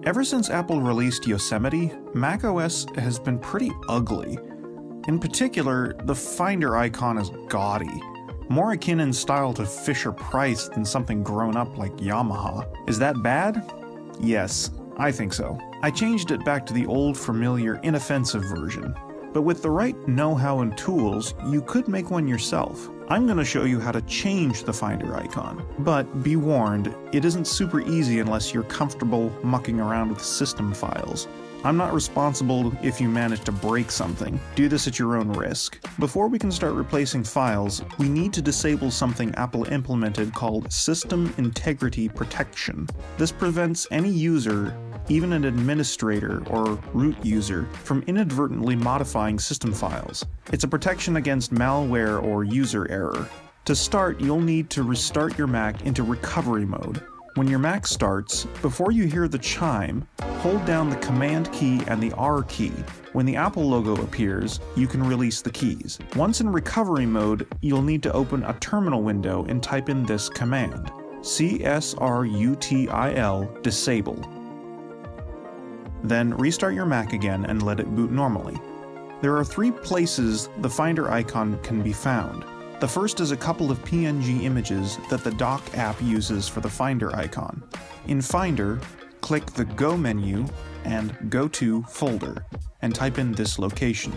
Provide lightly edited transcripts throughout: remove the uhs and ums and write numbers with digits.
Ever since Apple released Yosemite, macOS has been pretty ugly. In particular, the Finder icon is gaudy, more akin in style to Fisher-Price than something grown up like Yamaha. Is that bad? Yes, I think so. I changed it back to the old familiar inoffensive version. But with the right know-how and tools, you could make one yourself. I'm going to show you how to change the Finder icon. But be warned, it isn't super easy unless you're comfortable mucking around with system files. I'm not responsible if you manage to break something. Do this at your own risk. Before we can start replacing files, we need to disable something Apple implemented called System Integrity Protection. This prevents any user, even an administrator or root user, from inadvertently modifying system files. It's a protection against malware or user error. To start, you'll need to restart your Mac into recovery mode. When your Mac starts, before you hear the chime, hold down the Command key and the R key. When the Apple logo appears, you can release the keys. Once in recovery mode, you'll need to open a terminal window and type in this command: CSRUTIL disabled. Then restart your Mac again and let it boot normally. There are 3 places the Finder icon can be found. The first is a couple of PNG images that the Dock app uses for the Finder icon. In Finder, click the Go menu and Go to Folder, and type in this location: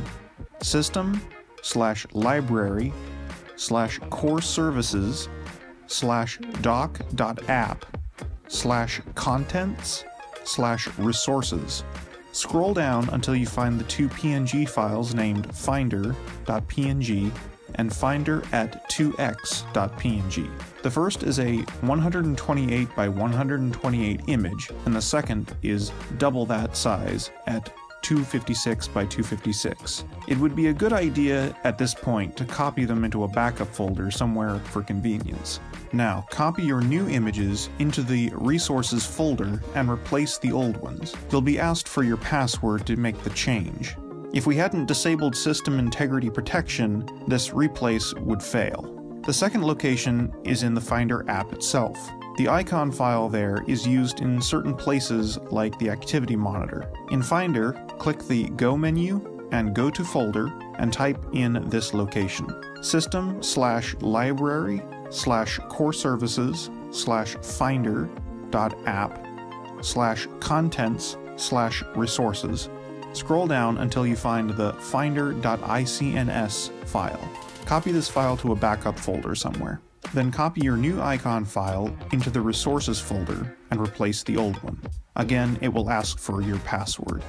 system/library/core services/doc.app/contents/resources. Scroll down until you find the 2 PNG files named Finder.png and Finder@2x.png. The first is a 128 by 128 image, and the second is double that size at 256 by 256. It would be a good idea at this point to copy them into a backup folder somewhere for convenience. Now, copy your new images into the Resources folder and replace the old ones. You'll be asked for your password to make the change. If we hadn't disabled System Integrity Protection, this replace would fail. The second location is in the Finder app itself. The icon file there is used in certain places like the Activity Monitor. In Finder, click the Go menu and Go to Folder and type in this location: system/library/core services/finder.app/contents/resources. Scroll down until you find the Finder.ICNS file. Copy this file to a backup folder somewhere. Then copy your new icon file into the Resources folder and replace the old one. Again, it will ask for your password.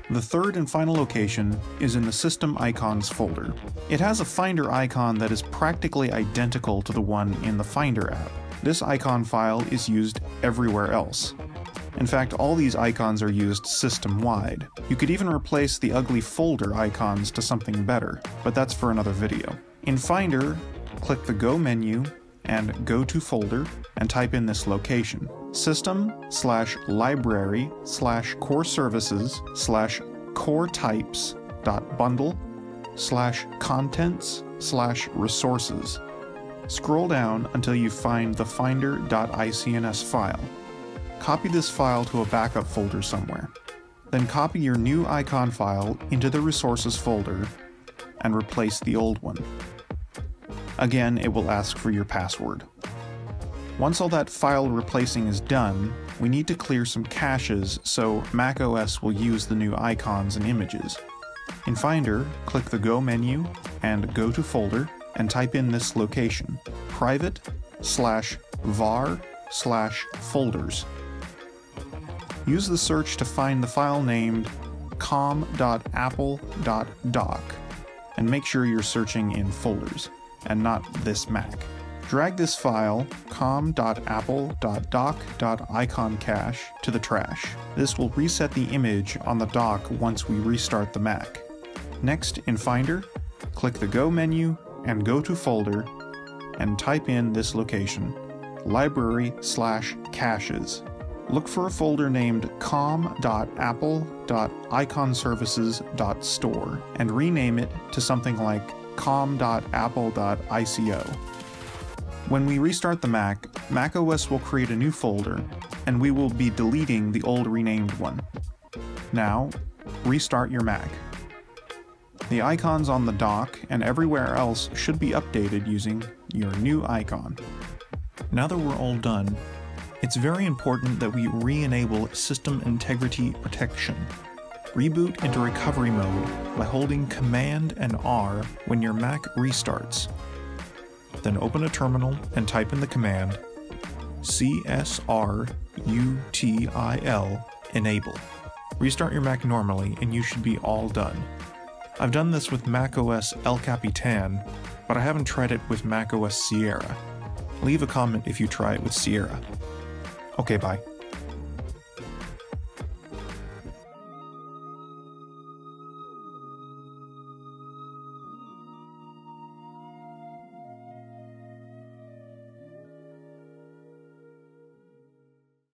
The third and final location is in the System Icons folder. It has a Finder icon that is practically identical to the one in the Finder app. This icon file is used everywhere else. In fact, all these icons are used system-wide. You could even replace the ugly folder icons to something better, but that's for another video. In Finder, click the Go menu and Go to Folder and type in this location: system/library/core services/core types.bundle/contents/resources. Scroll down until you find the Finder.icns file. Copy this file to a backup folder somewhere. Then copy your new icon file into the Resources folder and replace the old one. Again, it will ask for your password. Once all that file replacing is done, we need to clear some caches so macOS will use the new icons and images. In Finder, click the Go menu and Go to Folder and type in this location: private/var/folders. Use the search to find the file named com.apple.doc, and make sure you're searching in folders, and not this Mac. Drag this file, com.apple.doc.iconcache, to the trash. This will reset the image on the dock once we restart the Mac. Next, in Finder, click the Go menu and Go to Folder, and type in this location: library/caches. Look for a folder named com.apple.iconservices.store and rename it to something like com.apple.ico. When we restart the Mac, macOS will create a new folder, and we will be deleting the old renamed one. Now, restart your Mac. The icons on the dock and everywhere else should be updated using your new icon. Now that we're all done, it's very important that we re-enable System Integrity Protection. Reboot into recovery mode by holding Command and R when your Mac restarts. Then open a terminal and type in the command CSRUTIL enable. Restart your Mac normally and you should be all done. I've done this with macOS El Capitan, but I haven't tried it with macOS Sierra. Leave a comment if you try it with Sierra. Okay, bye.